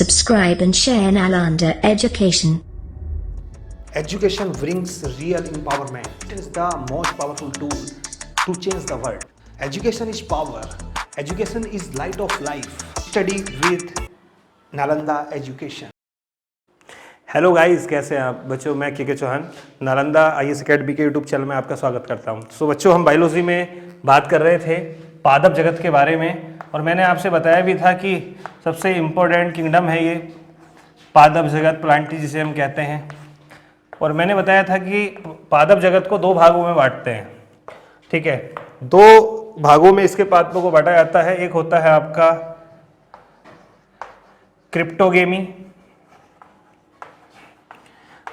subscribe and share Nalanda Education. Education brings real empowerment. It is the most powerful tool to change the world. Education is power. Education is light of life. Study with Nalanda Education. Hello guys, कैसे हैं आप बच्चों। मैं के Chauhan Nalanda IAS academy के YouTube channel में आपका स्वागत करता हूं। सो बच्चों, हम बायोलॉजी में बात कर रहे थे पादप जगत के बारे में, और मैंने आपसे बताया भी था कि सबसे इम्पोर्टेंट किंगडम है ये पादप जगत, प्लांटी जिसे हम कहते हैं। और मैंने बताया था कि पादप जगत को दो भागों में बांटते हैं, ठीक है। दो भागों में इसके पादपों को बांटा जाता है। एक होता है आपका क्रिप्टोगेमी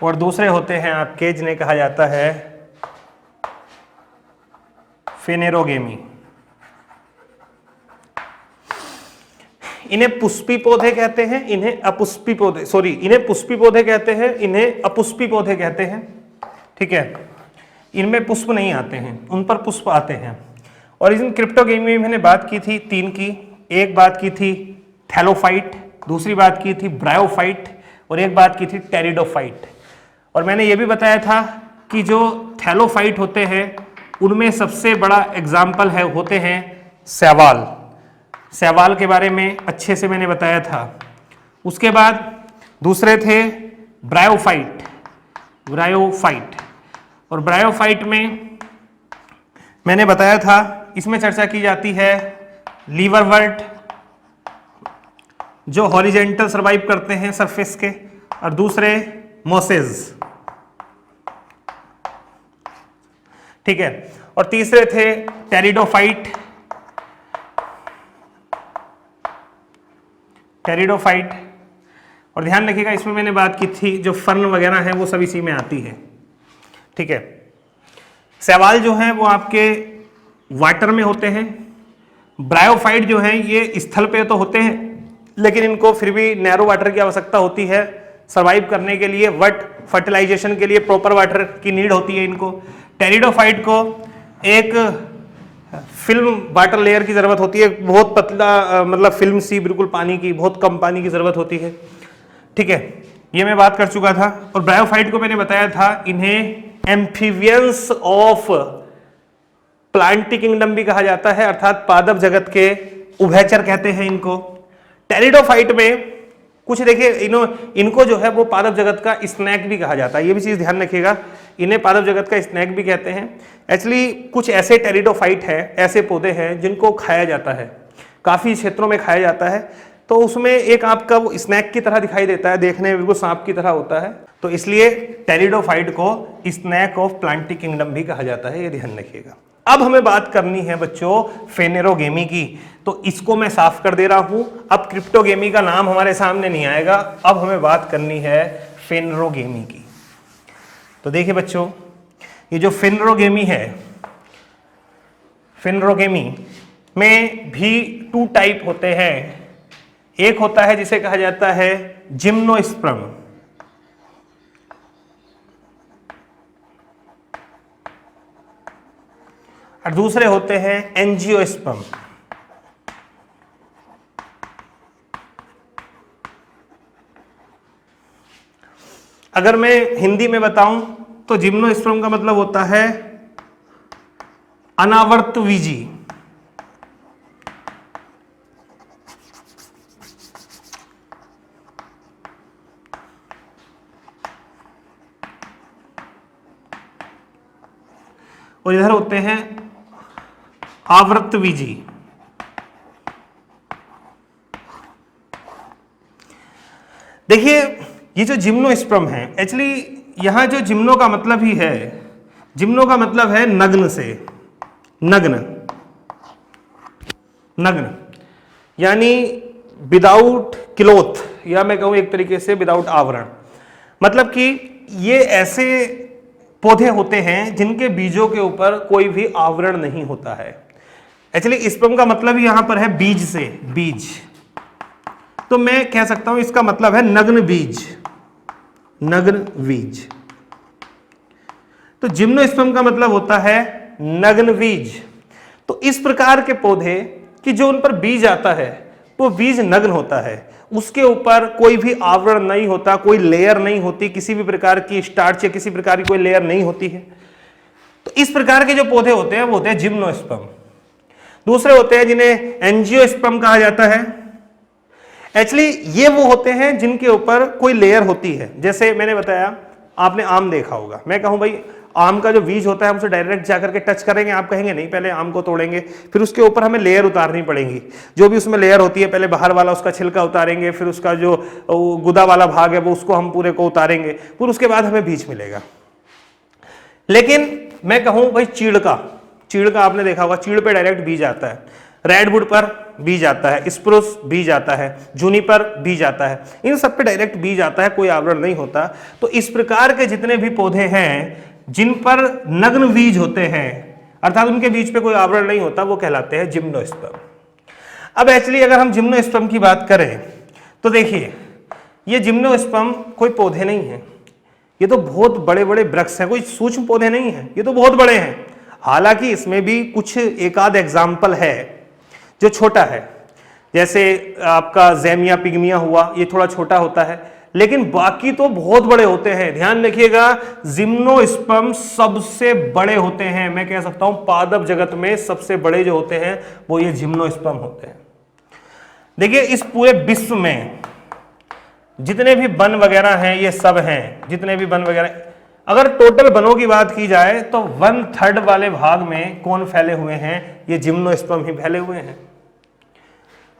और दूसरे होते हैं आपके जिन्हें कहा जाता है फेनेरोगेमी। इन्हें पुष्पी पौधे कहते हैं, इन्हें अपुष्पी पौधे, इन्हें पुष्पी पौधे कहते हैं, इन्हें अपुष्पी पौधे कहते हैं, ठीक है। इनमें पुष्प नहीं आते हैं, उन पर पुष्प आते हैं। और इन क्रिप्टोगेमी में मैंने बात की थी तीन की। एक बात की थी थैलोफाइट, दूसरी बात की थी ब्रायोफाइट और एक बात की थी टेरिडोफाइट। और मैंने ये भी बताया था कि जो थैलोफाइट होते हैं उनमें सबसे बड़ा एग्जाम्पल होते हैं शैवाल। शैवाल के बारे में अच्छे से मैंने बताया था। उसके बाद दूसरे थे ब्रायोफाइट। और ब्रायोफाइट में मैंने बताया था, इसमें चर्चा की जाती है लीवरवर्ट जो हॉरिजेंटल सर्वाइव करते हैं सरफेस के, और दूसरे मोसेस, ठीक है। और तीसरे थे टेरिडोफाइट। और ध्यान रखिएगा, इसमें मैंने बात की थी जो फर्न वगैरह है वो सब इसी में आती है, ठीक है। शैवाल जो है वो आपके वाटर में होते हैं। ब्रायोफाइट जो है ये स्थल पे तो होते हैं, लेकिन इनको फिर भी नैरो वाटर की आवश्यकता होती है सर्वाइव करने के लिए। फर्टिलाइजेशन के लिए प्रॉपर वाटर की नीड होती है इनको। टेरिडोफाइट को एक फिल्म वाटर लेयर की ज़रूरत होती है, बहुत पतला मतलब फिल्म सी, बिल्कुल पानी की, बहुत कम पानी की ज़रूरत होती है, ठीक है। ये मैं बात कर चुका था। और ब्रायोफाइट को मैंने बताया था, इन्हें एम्फीबियंस ऑफ प्लांटी किंगडम भी कहा जाता है, अर्थात पादप जगत के उभयचर कहते हैं इनको। टेरिडोफाइट में कुछ देखिए, इनको जो है वो पादप जगत का स्नैक भी कहा जाता है। ये भी चीज़ ध्यान रखिएगा, इन्हें पादप जगत का स्नैक भी कहते हैं। एक्चुअली कुछ ऐसे टेरिडोफाइट है, ऐसे पौधे हैं जिनको खाया जाता है, काफ़ी क्षेत्रों में खाया जाता है। तो उसमें एक आपका वो स्नैक की तरह दिखाई देता है, देखने में बिल्कुल सांप की तरह होता है, तो इसलिए टेरिडोफाइट को स्नैक ऑफ प्लांटी किंगडम भी कहा जाता है, ये ध्यान रखिएगा। अब हमें बात करनी है बच्चों फेनेरोगेमी की, तो इसको मैं साफ कर दे रहा हूं। अब क्रिप्टोगेमी का नाम हमारे सामने नहीं आएगा, अब हमें बात करनी है फेनेरोगेमी की। तो देखिए बच्चों, ये जो फेनेरोगेमी है, फेनेरोगेमी में भी टू टाइप होते हैं। एक होता है जिसे कहा जाता है जिम्नोस्पर्म, और दूसरे होते हैं एंजियोस्पर्म। अगर मैं हिंदी में बताऊं तो जिम्नोस्पर्म का मतलब होता है अनावर्तवीजी, और इधर होते हैं आवृतवीजी। देखिए, ये जो जिम्नोस्पर्म है, एक्चुअली यहां जो जिम्नो का मतलब ही है, जिम्नो का मतलब है नग्न से, नग्न यानी विदाउट क्लोथ, या मैं कहूं एक तरीके से विदाउट आवरण। मतलब कि ये ऐसे पौधे होते हैं जिनके बीजों के ऊपर कोई भी आवरण नहीं होता है। एक्चुअली स्पर्म का मतलब ही यहां पर है बीज से, बीज। तो मैं कह सकता हूं इसका मतलब है नग्न बीज, नग्न बीज। तो जिम्नोस्पर्म का मतलब होता है नग्न बीज। तो इस प्रकार के पौधे कि जो उन पर बीज आता है वो बीज नग्न होता है, उसके ऊपर कोई भी आवरण नहीं होता, कोई लेयर नहीं होती, किसी भी प्रकार की स्टार्च या किसी प्रकार की कोई लेयर नहीं होती है। तो इस प्रकार के जो पौधे होते हैं वो होते हैं जिम्नोस्पर्म। दूसरे होते हैं जिन्हें एंजियोस्पर्म कहा जाता है। एक्चुअली ये वो होते हैं जिनके ऊपर कोई लेयर होती है। जैसे मैंने बताया, आपने आम देखा होगा, मैं कहूं भाई आम का जो बीज होता है हम उसे डायरेक्ट जाकर के टच करेंगे, आप कहेंगे नहीं, पहले आम को तोड़ेंगे, फिर उसके ऊपर हमें लेयर उतारनी पड़ेगी। जो भी उसमें लेयर होती है, पहले बाहर वाला उसका छिलका उतारेंगे, फिर उसका जो गुदा वाला भाग है वो उसको हम पूरे को उतारेंगे, फिर उसके बाद हमें बीज मिलेगा। लेकिन मैं कहूं भाई चीड़ का आपने देखा होगा, चीड़ पे डायरेक्ट बीज आता है, रेडवुड पर बीज आता है, स्प्रूस बीज आता है, जूनिपर बीज आता है, इन सब पे डायरेक्ट बीज आता है, कोई आवरण नहीं होता। तो इस प्रकार के जितने भी पौधे हैं जिन पर नग्न बीज होते हैं, अर्थात उनके बीज पे कोई आवरण नहीं होता, वो कहलाते हैं जिम्नोस्पर्म। अब एक्चुअली अगर हम जिम्नोस्पर्म की बात करें तो देखिए, ये जिम्नोस्पर्म कोई पौधे नहीं है, ये तो बहुत बड़े बड़े वृक्ष हैं, कोई सूक्ष्म पौधे नहीं हैं, ये तो बहुत बड़े हैं। हालांकि इसमें भी कुछ एक आध एग्जाम्पल है जो छोटा है, जैसे आपका ज़ेमिया पिग्मिया हुआ, ये थोड़ा छोटा होता है, लेकिन बाकी तो बहुत बड़े होते हैं। ध्यान रखिएगा, जिम्नोस्पर्म सबसे बड़े होते हैं। मैं कह सकता हूं पादप जगत में सबसे बड़े जो होते हैं वो ये जिम्नोस्पर्म होते हैं। देखिए, इस पूरे विश्व में जितने भी वन वगैरह हैं, ये सब हैं, जितने भी वन वगैरह, अगर टोटल वनों की बात की जाए तो 1/3 वाले भाग में कौन फैले हुए हैं? ये जिम्नोस्पर्म ही फैले हुए हैं।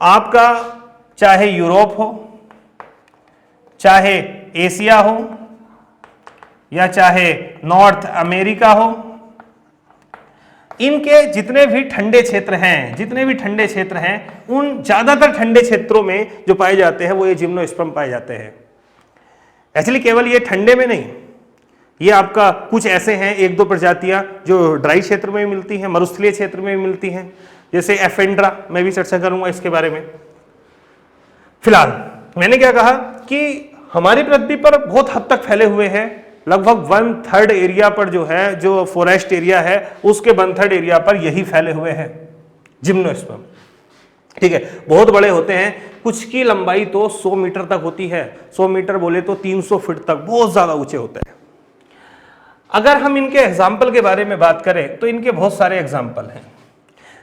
आपका चाहे यूरोप हो, चाहे एशिया हो, या चाहे नॉर्थ अमेरिका हो, इनके जितने भी ठंडे क्षेत्र हैं, उन ज्यादातर ठंडे क्षेत्रों में जो पाए जाते हैं वो ये जिम्नोस्पर्म पाए जाते हैं। एक्चुअली केवल ये ठंडे में नहीं, ये आपका कुछ ऐसे हैं 1-2 प्रजातियां जो ड्राई क्षेत्र में भी मिलती हैं, मरुस्थलीय क्षेत्र में भी मिलती हैं, जैसे एफेंड्रा, मैं भी चर्चा करूंगा इसके बारे में। फिलहाल मैंने क्या कहा कि हमारी पृथ्वी पर बहुत हद तक फैले हुए हैं, लगभग 1/3 एरिया पर जो है, जो फॉरेस्ट एरिया है उसके 1/3 एरिया पर यही फैले हुए हैं जिम्नोस्पर्म। ठीक है, बहुत बड़े होते हैं, कुछ की लंबाई तो 100 मीटर तक होती है, 100 मीटर बोले तो 300 फीट तक, बहुत ज्यादा ऊंचे होते हैं। अगर हम इनके एग्जाम्पल के बारे में बात करें तो इनके बहुत सारे एग्जाम्पल हैं।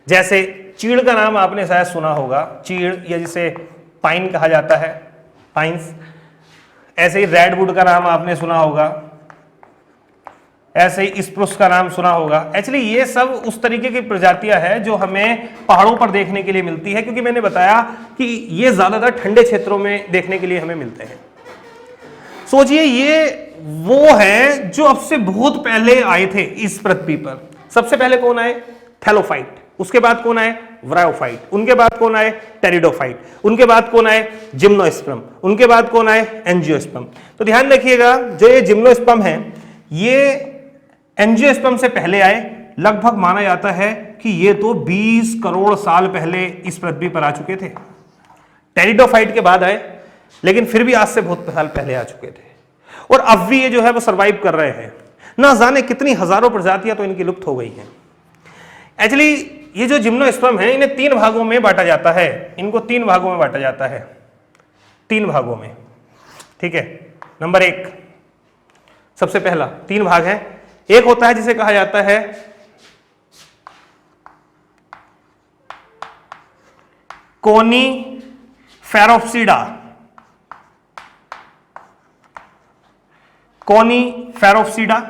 जैसे चीड़ का नाम आपने शायद सुना होगा, चीड़ या जिसे पाइन कहा जाता है, पाइन्स। ऐसे ही रेडवुड का नाम आपने सुना होगा, ऐसे ही स्प्रूस का नाम सुना होगा। एक्चुअली ये सब उस तरीके की प्रजातियां हैं जो हमें पहाड़ों पर देखने के लिए मिलती है, क्योंकि मैंने बताया कि ये ज्यादातर ठंडे क्षेत्रों में देखने के लिए हमें मिलते हैं। सोचिए, ये वो है जो अब से बहुत पहले आए थे इस पृथ्वी पर। सबसे पहले कौन आए? थैलोफाइट। उसके बाद कौन आए? ब्रायोफाइट। उनके बाद कौन आए? टेरिडोफाइट। उनके बाद कौन आए? जिम्नोस्पर्म। उनके बाद कौन आए? एंजियोस्पर्म। तो ध्यान रखिएगा, जो ये जिम्नोस्पर्म है ये एंजियोस्पर्म से पहले आए। लगभग माना जाता है कि ये तो 20 करोड़ साल पहले इस पृथ्वी पर आ चुके थे। टेरिडोफाइट के बाद आए, लेकिन फिर भी आज से बहुत साल पहले आ चुके थे, और अब भी ये जो है वो सरवाइव कर रहे हैं। ना जाने कितनी हजारों प्रजातियां तो इनकी लुप्त हो गई हैं। एक्चुअली ये जो जिम्नोस्पर्म है, इन्हें 3 भागों में बांटा जाता है। इनको 3 भागों में बांटा जाता है, 3 भागों में। ठीक है, नंबर 1, सबसे पहला 3 भाग है। एक होता है जिसे कहा जाता है कोनीफेरोप्सिडा। कोनीफेरोप्सिडा।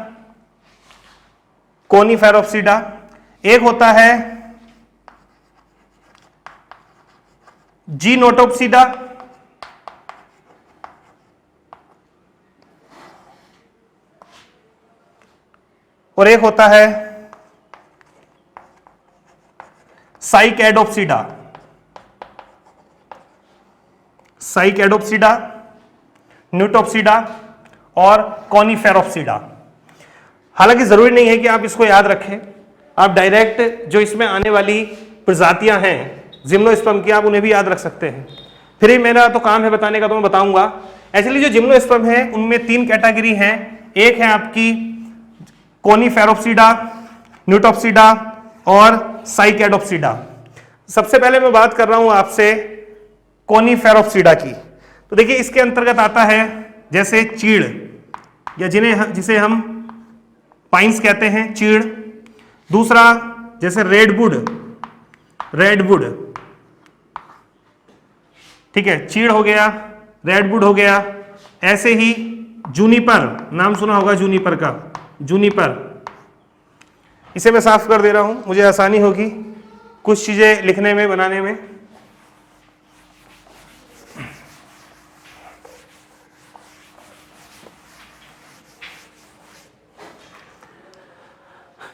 एक होता है जीनोटोप्सिडा, और एक होता है साइकैडोप्सिडा। न्यूटोप्सिडा और कोनीफेरोप्सिडा। हालांकि जरूरी नहीं है कि आप इसको याद रखें, आप डायरेक्ट जो इसमें आने वाली प्रजातियां हैं जिम्नोस्पर्म की, आप उन्हें भी याद रख सकते हैं। फिर ही मेरा तो काम है बताने का, तो मैं बताऊंगा। एक्चुअली जो जिम्नोस्पर्म है उनमें 3 कैटेगरी हैं। एक है आपकी कोनीफेरोप्सिडा, न्यूटोप्सिडा और साइकैडोप्सिडा। सबसे पहले मैं बात कर रहा हूं आपसे कोनीफेरोप्सिडा की। तो देखिए इसके अंतर्गत आता है जैसे चीड़, या जिसे हम पाइन्स कहते हैं, चीड़। दूसरा जैसे रेडवुड, ठीक है, चीड़ हो गया, रेडवुड हो गया। ऐसे ही जूनिपर, नाम सुना होगा जूनिपर का, जूनिपर। इसे मैं साफ कर दे रहा हूं, मुझे आसानी होगी कुछ चीजें लिखने में, बनाने में।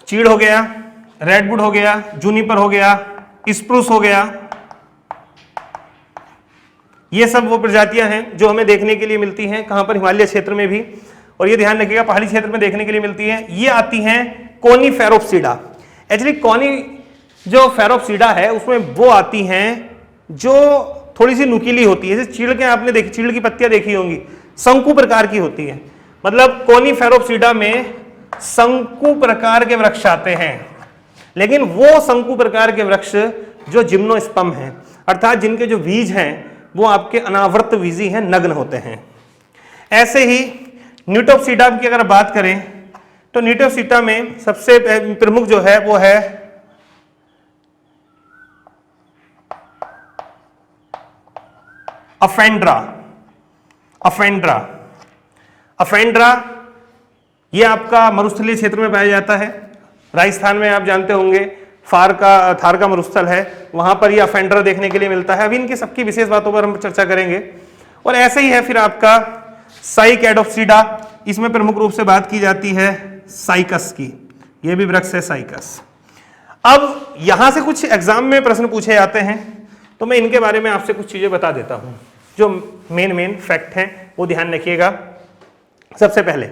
चीड़ हो गया, रेडवुड हो गया, जूनिपर हो गया, स्प्रूस हो गया। ये सब वो प्रजातियां हैं जो हमें देखने के लिए मिलती हैं, कहां पर, हिमालय क्षेत्र में भी, और ये ध्यान रखिएगा पहाड़ी क्षेत्र में देखने के लिए मिलती हैं। ये आती हैं कोनीफेरोप्सिडा। एक्चुअली कोनी जो फेरोप्सिडा है उसमें वो आती हैं जो थोड़ी सी नुकीली होती है, जैसे चीड़ के आपने देखी, चीड़ की पत्तियां देखी होंगी, शंकु प्रकार की होती है। मतलब कोनीफेरोप्सिडा में शंकु प्रकार के वृक्ष आते हैं, लेकिन वो शंकु प्रकार के वृक्ष जो जिम्नोस्पर्म हैं, अर्थात जिनके जो बीज हैं वो आपके अनावृत बीजी हैं, नग्न होते हैं। ऐसे ही न्यूटोप्सिडा की अगर बात करें तो न्यूटोप्सिडा में सबसे प्रमुख जो है वो है अफेंड्रा। ये आपका मरुस्थलीय क्षेत्र में पाया जाता है। राजस्थान में आप जानते होंगे थार का मरुस्थल है, वहां पर ये अफेंड्रा देखने के लिए मिलता है। अभी इनकी सबकी विशेष बातों पर हम चर्चा करेंगे। और ऐसे ही है फिर आपका साइकैडोप्सिडा, इसमें प्रमुख रूप से बात की जाती है साइकस की, ये भी वृक्ष है साइकस। अब यहां से कुछ एग्जाम में प्रश्न पूछे जाते हैं, तो मैं इनके बारे में आपसे कुछ चीजें बता देता हूं, जो मेन फैक्ट हैं वो ध्यान रखिएगा। सबसे पहले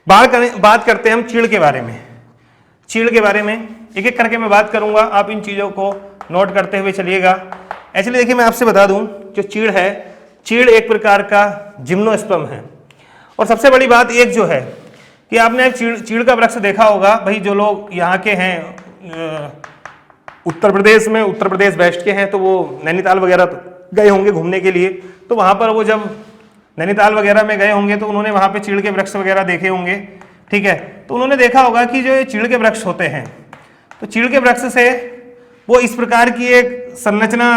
बात करते हैं हम चीड़ के बारे में। चीड़ के बारे में एक एक करके मैं बात करूंगा, आप इन चीजों को नोट करते हुए चलिएगा। एक्चुअली देखिए मैं आपसे बता दूं, जो चीड़ है, चीड़ एक प्रकार का जिम्नोस्पर्म है। और सबसे बड़ी बात एक जो है कि आपने चीड़ का वृक्ष देखा होगा भाई, जो लोग यहाँ के हैं उत्तर प्रदेश में, उत्तर प्रदेश वेस्ट के हैं, तो वो नैनीताल वगैरह गए होंगे घूमने के लिए, तो वहाँ पर वो जब नैनीताल वगैरह में गए होंगे तो उन्होंने वहाँ पे चीड़ के वृक्ष वगैरह देखे होंगे, ठीक है। तो उन्होंने देखा होगा कि जो ये चीड़ के वृक्ष होते हैं, तो चीड़ के वृक्ष से वो इस प्रकार की एक संरचना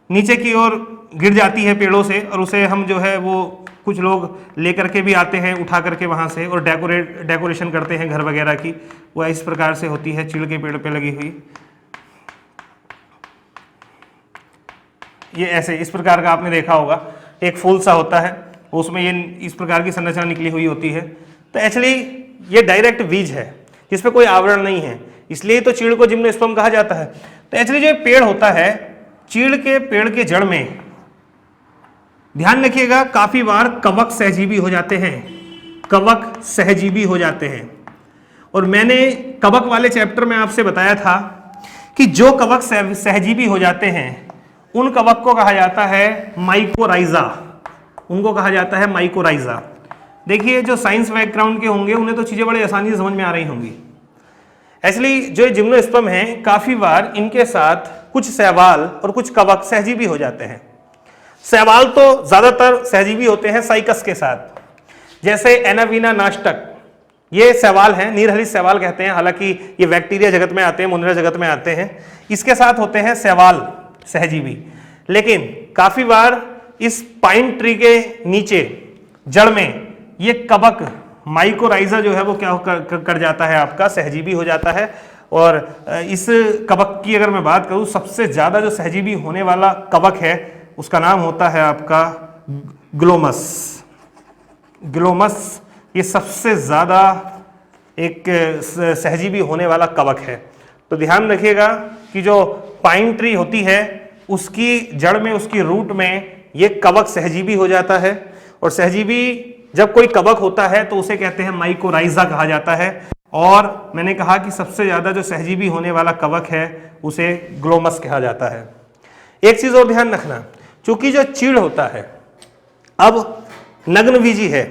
नीचे की ओर गिर जाती है पेड़ों से, और उसे हम जो है वो कुछ लोग लेकर के भी आते हैं उठा करके वहाँ से, और डेकोरेशन करते हैं घर वगैरह की। वो इस प्रकार से होती है चीड़ के पेड़ पे लगी हुई, ये ऐसे इस प्रकार का आपने देखा होगा, एक फूल सा होता है, उसमें ये इस प्रकार की संरचना निकली हुई होती है। तो एक्चुअली ये डायरेक्ट बीज है जिसपे कोई आवरण नहीं है, इसलिए तो चीड़ को जिम्नोस्पर्म कहा जाता है। तो एक्चुअली जो पेड़ होता है, चीड़ के पेड़ के जड़ में ध्यान रखिएगा काफी बार कवक सहजीवी हो जाते हैं, कवक सहजीवी हो जाते हैं। और मैंने कवक वाले चैप्टर में आपसे बताया था कि जो कवक सहजीवी हो जाते हैं उन कवक को कहा जाता है माइकोराइजा, उनको कहा जाता है माइकोराइजा। देखिए जो साइंस बैकग्राउंड के होंगे उन्हें तो चीजें बड़ी आसानी से समझ में आ रही होंगी। एक्चुअली जो जिम्नोस्पर्म हैं, काफी बार इनके साथ कुछ शैवाल और कुछ कवक सहजीवी हो जाते हैं। शैवाल तो ज्यादातर सहजीवी होते हैं साइकस के साथ, जैसे एनावीना नास्टक, ये शैवाल हैं, नीरहरित शैवाल कहते हैं, हालांकि ये बैक्टीरिया जगत में आते हैं, मुनिरा जगत में आते हैं, इसके साथ होते हैं शैवाल सहजीवी। लेकिन काफी बार इस पाइन ट्री के नीचे जड़ में ये कवक माइकोराइजा जो है वो क्या कर जाता है, आपका सहजीवी हो जाता है। और इस कवक की अगर मैं बात करूं, सबसे ज्यादा जो सहजीवी होने वाला कवक है उसका नाम होता है आपका ग्लोमस। ग्लोमस ये सबसे ज्यादा एक सहजीवी होने वाला कवक है। तो ध्यान रखिएगा कि जो पाइन ट्री होती है उसकी जड़ में, उसकी रूट में ये कवक सहजीवी हो जाता है। और सहजीवी जब कोई कवक होता है तो उसे कहते हैं माइकोराइजा कहा जाता है। और मैंने कहा कि सबसे ज्यादा जो सहजीवी होने वाला कवक है उसे ग्लोमस कहा जाता है। एक चीज और ध्यान रखना, चूंकि जो चीड़ होता है अब नग्न बीजी है,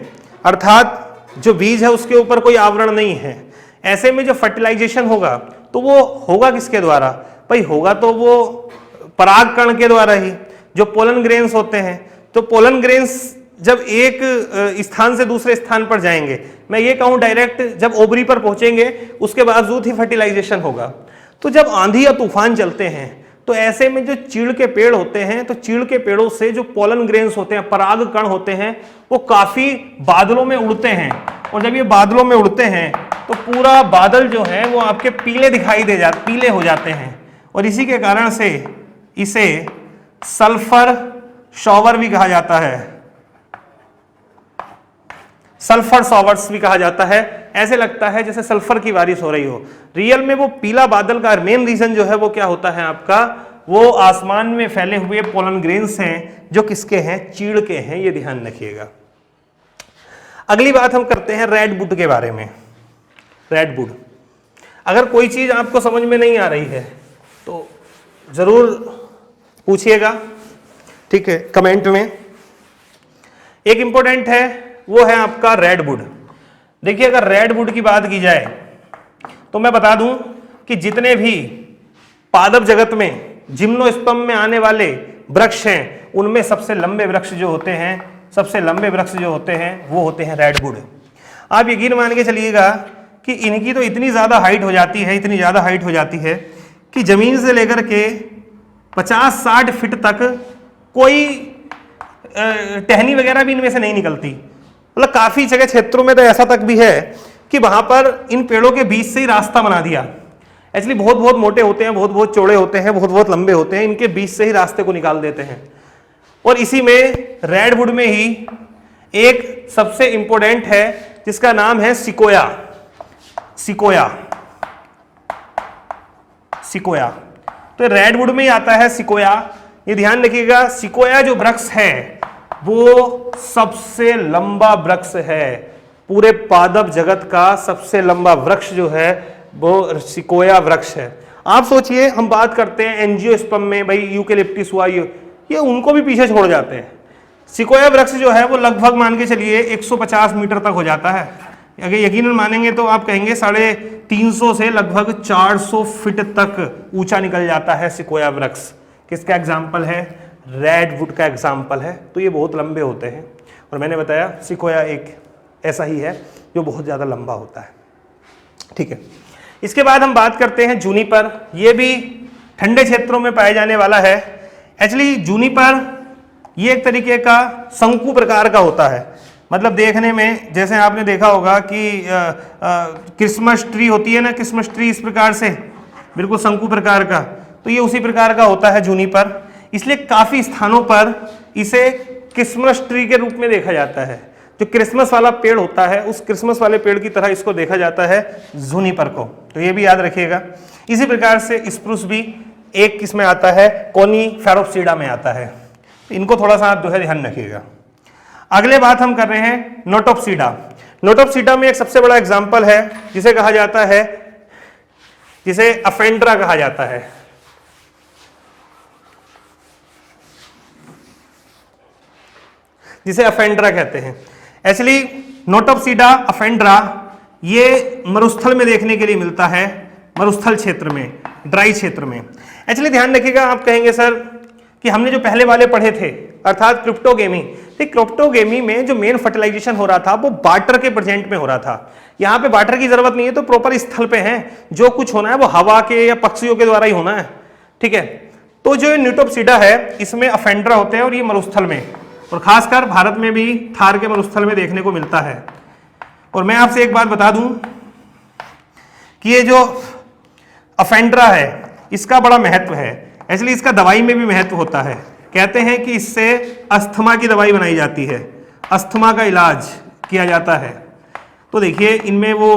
अर्थात जो बीज है उसके ऊपर कोई आवरण नहीं है, ऐसे में जो फर्टिलाइजेशन होगा तो वो होगा किसके द्वारा भाई, होगा तो वो पराग कण के द्वारा ही, जो पोलन ग्रेन्स होते हैं। तो पोलन ग्रेन्स जब एक स्थान से दूसरे स्थान पर जाएंगे, मैं ये कहूं डायरेक्ट जब ओवरी पर पहुंचेंगे उसके बावजूद ही फर्टिलाइजेशन होगा। तो जब आंधी या तूफान चलते हैं तो ऐसे में जो चीड़ के पेड़ होते हैं, तो चीड़ के पेड़ों से जो पोलन ग्रेन्स होते हैं, पराग कण होते हैं, वो काफी बादलों में उड़ते हैं। और जब ये बादलों में उड़ते हैं तो पूरा बादल जो है वो आपके पीले पीले हो जाते हैं। और इसी के कारण से इसे सल्फर शॉवर भी कहा जाता है, सल्फर शॉवर्स भी कहा जाता है। ऐसे लगता है जैसे सल्फर की बारिश हो रही हो। रियल में वो पीला बादल का मेन रीजन जो है वो क्या होता है आपका, वो आसमान में फैले हुए पोलन ग्रेन्स हैं जो किसके हैं, चीड़ के हैं, ये ध्यान रखिएगा। अगली बात हम करते हैं रेडवुड के बारे में। रेडवुड, अगर कोई चीज आपको समझ में नहीं आ रही है तो जरूर पूछिएगा, ठीक है, कमेंट में। एक इंपॉर्टेंट है वो है आपका रेडवुड। देखिए अगर रेडवुड की बात की जाए तो मैं बता दूं कि जितने भी पादप जगत में जिम्नोस्पर्म में आने वाले वृक्ष हैं उनमें सबसे लंबे वृक्ष जो होते हैं वो होते हैं रेडवुड। आप यकीन मान के चलिएगा कि इनकी तो इतनी ज्यादा हाइट हो जाती है कि जमीन से लेकर के 50-60 फीट तक कोई टहनी वगैरह भी इनमें से नहीं निकलती। मतलब काफी जगह क्षेत्रों में तो ऐसा तक भी है कि वहां पर इन पेड़ों के बीच से ही रास्ता बना दिया। एक्चुअली बहुत मोटे होते हैं, बहुत चौड़े होते हैं, बहुत लंबे होते हैं, इनके बीच से ही रास्ते को निकाल देते हैं। और इसी में रेडवुड में ही एक सबसे इंपॉर्टेंट है जिसका नाम है सिकोया। तो रेडवुड में ही आता है सिकोया। ये ध्यान रखिएगा, सिकोया जो वृक्ष है वो सबसे लंबा वृक्ष है। पूरे पादप जगत का सबसे लंबा वृक्ष जो है वो सिकोया वृक्ष है। आप सोचिए, हम बात करते हैं एंजियोस्पर्म में, भाई यूकेलिप्टस हुआ, ये उनको भी पीछे छोड़ जाते हैं। सिकोया वृक्ष जो है वो लगभग मान के चलिए 150 मीटर तक हो जाता है। अगर यकीनन मानेंगे तो आप कहेंगे 350 से लगभग 400 फीट तक ऊंचा निकल जाता है सिकोया वृक्ष। किसका एग्जाम्पल है? रेडवुड का एग्जाम्पल है। तो ये बहुत लंबे होते हैं और मैंने बताया सिकोया एक ऐसा ही है जो बहुत ज़्यादा लंबा होता है, ठीक है। इसके बाद हम बात करते हैं जूनिपर। ये भी ठंडे क्षेत्रों में पाए जाने वाला है। एक्चुअली जूनिपर ये एक तरीके का शंकु प्रकार का होता है। मतलब देखने में जैसे आपने देखा होगा कि क्रिसमस ट्री होती है ना, क्रिसमस ट्री इस प्रकार से बिल्कुल शंकु प्रकार का, तो ये उसी प्रकार का होता है जूनिपर। इसलिए काफी स्थानों पर इसे क्रिसमस ट्री के रूप में देखा जाता है। जो क्रिसमस वाला पेड़ होता है उस क्रिसमस वाले पेड़ की तरह इसको देखा जाता है जूनिपर को। तो ये भी याद रखिएगा। इसी प्रकार से स्प्रूस भी एक किस्म में आता है, कोनीफेरोप्सिडा में आता है। इनको थोड़ा सा आप जो है ध्यान रखिएगा। अगले बात हम कर रहे हैं नोटोप्सिडा। नोटोप्सिडा में एक सबसे बड़ा एग्जाम्पल है जिसे कहा जाता है, जिसे अफेंड्रा कहा जाता है। जिसे अफेंड्रा कहते हैं। एक्चुअली नोटोप्सिडा अफेंड्रा ये मरुस्थल में देखने के लिए मिलता है, मरुस्थल क्षेत्र में, ड्राई क्षेत्र में। एक्चुअली ध्यान रखिएगा, आप कहेंगे सर कि हमने जो पहले वाले पढ़े थे अर्थात क्रिप्टोगेमी, क्रिप्टोगेमी में जो मेन फर्टिलाइजेशन हो रहा था वो वाटर के प्रेजेंट में हो रहा था। यहाँ पे वाटर की जरूरत नहीं है, तो प्रॉपर स्थल पे है, जो कुछ होना है वो हवा के या पक्षियों के द्वारा ही होना है, ठीक है। तो जो नोटोप्सिडा है इसमें अफेंड्रा होते हैं और ये मरुस्थल में, और खासकर भारत में भी थार के मरुस्थल में देखने को मिलता है। और मैं आपसे एक बात बता दूं कि ये जो अफेंड्रा है इसका बड़ा महत्व है। एक्चुअली इसका दवाई में भी महत्व होता है। कहते हैं कि इससे अस्थमा की दवाई बनाई जाती है, अस्थमा का इलाज किया जाता है। तो देखिए इनमें वो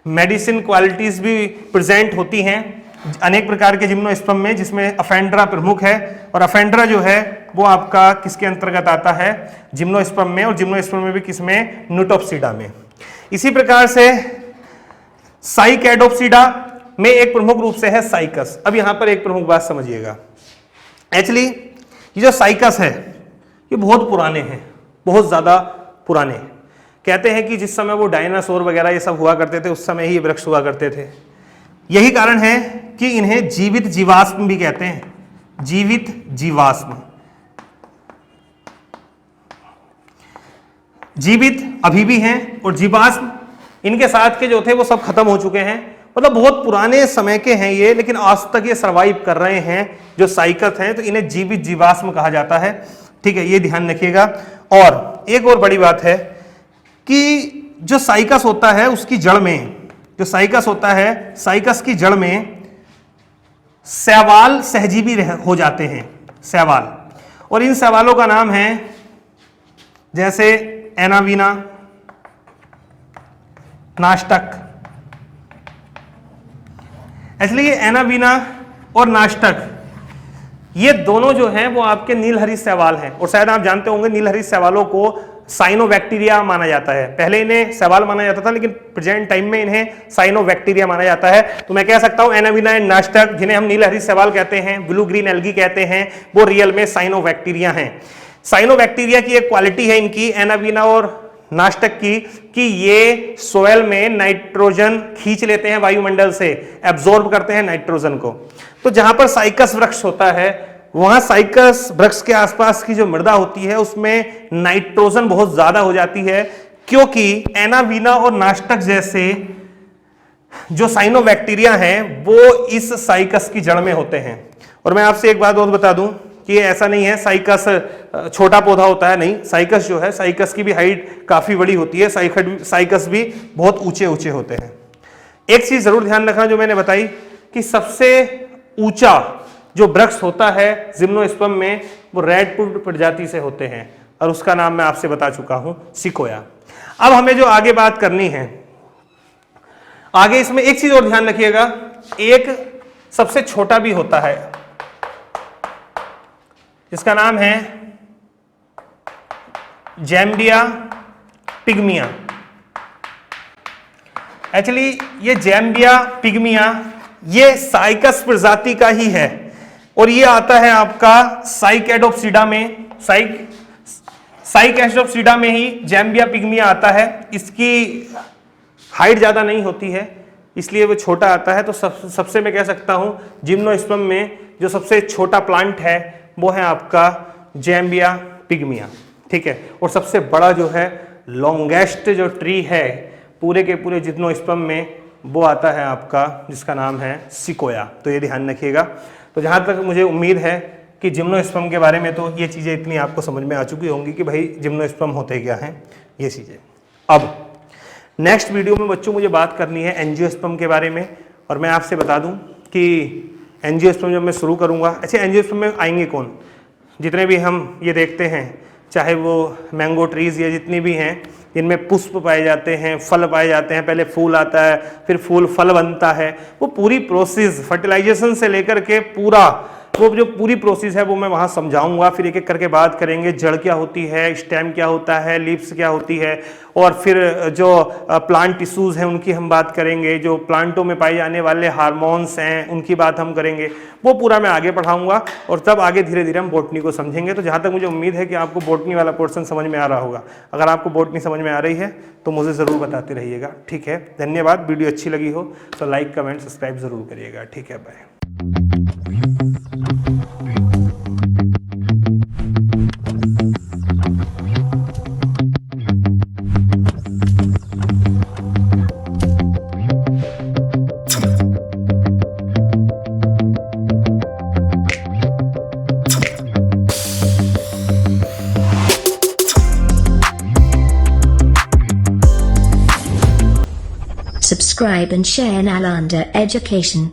मेडिसिन क्वालिटीज भी प्रेजेंट होती हैं अनेक प्रकार के जिम्नोस्पर्म में, जिसमें अफेंड्रा प्रमुख है। और अफेंड्रा जो है वो आपका किसके अंतर्गत आता है? जिम्नोस्पर्म में, और जिम्नोस्पर्म में भी किसमें? नोटोप्सिडा में। इसी प्रकार से साइकैडोप्सिडा में एक प्रमुख रूप से है साइकस। अब यहां पर एक प्रमुख बात समझिएगा। एक्चुअली ये जो साइकस है ये बहुत पुराने हैं, बहुत ज्यादा पुराने। कहते हैं कि जिस समय वो डायनासोर वगैरह ये सब हुआ करते थे उस समय ही ये वृक्ष हुआ करते थे। यही कारण है कि इन्हें जीवित जीवाश्म भी कहते हैं, जीवित जीवाश्म। जीवित अभी भी हैं और जीवाश्म इनके साथ के जो थे वो सब खत्म हो चुके हैं। मतलब बहुत पुराने समय के हैं ये, लेकिन आज तक ये सरवाइव कर रहे हैं जो साइकस हैं, तो इन्हें जीवित जीवाश्म कहा जाता है। ठीक है, ये ध्यान रखिएगा। और एक और बड़ी बात है कि जो साइकस होता है उसकी जड़ में, जो साइकस होता है, साइकस की जड़ में शैवाल सहजीवी हो जाते हैं, शैवाल। और इन शैवालों का नाम है जैसे एनावीना, नाष्टक। इसलिए एनावीना और नाष्टक ये दोनों जो हैं वो आपके नीलहरित शैवाल हैं। और शायद आप जानते होंगे नीलहरित शैवालों को साइनोबैक्टीरिया माना जाता है। पहले इन्हें शैवाल माना जाता था, लेकिन प्रेजेंट टाइम में इन्हें साइनोबैक्टीरिया माना जाता है। तो मैं कह सकता हूं एनावीना एंड नाष्टक, जिन्हें हम नीलहरित शैवाल कहते हैं, ब्लू ग्रीन एल्गी कहते हैं, वो रियल में साइनोबैक्टीरिया हैं। साइनोबैक्टीरिया की एक क्वालिटी है इनकी, एनावीना और नाष्टक की, कि ये सोयल में नाइट्रोजन खींच लेते हैं वायुमंडल से, एब्जॉर्ब करते हैं नाइट्रोजन को। तो जहां पर साइकस वृक्ष होता है, वहां साइकस वृक्ष के आसपास की जो मृदा होती है उसमें नाइट्रोजन बहुत ज्यादा हो जाती है, क्योंकि एनावीना और नाष्टक जैसे जो साइनोबैक्टीरिया हैं वो इस साइकस की जड़ में होते हैं। और मैं आपसे एक बात और बता दूं कि ऐसा नहीं है साइकस छोटा पौधा होता है, नहीं। साइकस जो है, साइकस की भी हाइट काफी बड़ी होती है, साइकस भी बहुत ऊंचे ऊंचे होते हैं। एक चीज जरूर ध्यान रखना जो मैंने बताई कि सबसे ऊंचा जो वृक्ष होता है जिम्नोस्पर्म में, वो रेडवुड प्रजाति से होते हैं, और उसका नाम मैं आपसे बता चुका हूं, सिकोया। अब हमें जो आगे बात करनी है, आगे इसमें एक चीज और ध्यान रखिएगा, एक सबसे छोटा भी होता है, इसका नाम है जैम्बिया पिग्मिया। एक्चुअली ये जैम्बिया पिग्मिया ये साइकस प्रजाति का ही है, और ये आता है आपका साइकेडोप्सिडा में, साइकेडोप्सिडा में ही जैम्बिया पिग्मिया आता है। इसकी हाइट ज्यादा नहीं होती है, इसलिए वो छोटा आता है। तो सबसे मैं कह सकता हूं जिम्नोस्पर्म में जो सबसे छोटा प्लांट है वो है आपका जैम्बिया पिग्मिया। ठीक है, और सबसे बड़ा जो है, लॉन्गेस्ट जो ट्री है पूरे के पूरे जिम्नोस्पर्म में, वो आता है आपका, जिसका नाम है सिकोया। तो ये ध्यान रखिएगा। तो जहां तक मुझे उम्मीद है कि जिम्नोस्पर्म के बारे में तो ये चीजें इतनी आपको समझ में आ चुकी होंगी कि भाई जिम्नोस्पर्म होते क्या हैं, ये चीजें। अब नेक्स्ट वीडियो में बच्चों मुझे बात करनी है एंजियोस्पर्म के बारे में। और मैं आपसे बता दूं कि एंजियोस्पर्म जब मैं शुरू करूंगा, अच्छा एंजियोस्पर्म में आएंगे कौन, जितने भी हम ये देखते हैं, चाहे वो मैंगो ट्रीज या जितनी भी हैं, जिनमें पुष्प पाए जाते हैं, फल पाए जाते हैं, पहले फूल आता है, फिर फूल फल बनता है, वो पूरी प्रोसेस फर्टिलाइजेशन से लेकर के पूरा वो जो पूरी प्रोसेस है वो मैं वहाँ समझाऊंगा। फिर एक एक करके बात करेंगे, जड़ क्या होती है, स्टेम क्या होता है, लीव्स क्या होती है, और फिर जो प्लांट टिश्यूज़ हैं उनकी हम बात करेंगे, जो प्लांटों में पाए जाने वाले हार्मोन्स हैं उनकी बात हम करेंगे। वो पूरा मैं आगे पढ़ाऊंगा, और तब आगे धीरे धीरे हम बॉटनी को समझेंगे। तो जहाँ तक मुझे उम्मीद है कि आपको बॉटनी वाला पोर्शन समझ में आ रहा होगा। अगर आपको बॉटनी समझ में आ रही है तो मुझे ज़रूर बताते रहिएगा। ठीक है, धन्यवाद। वीडियो अच्छी लगी हो तो लाइक कमेंट सब्सक्राइब ज़रूर करिएगा। ठीक है, bye. Subscribe and share Nalanda Education.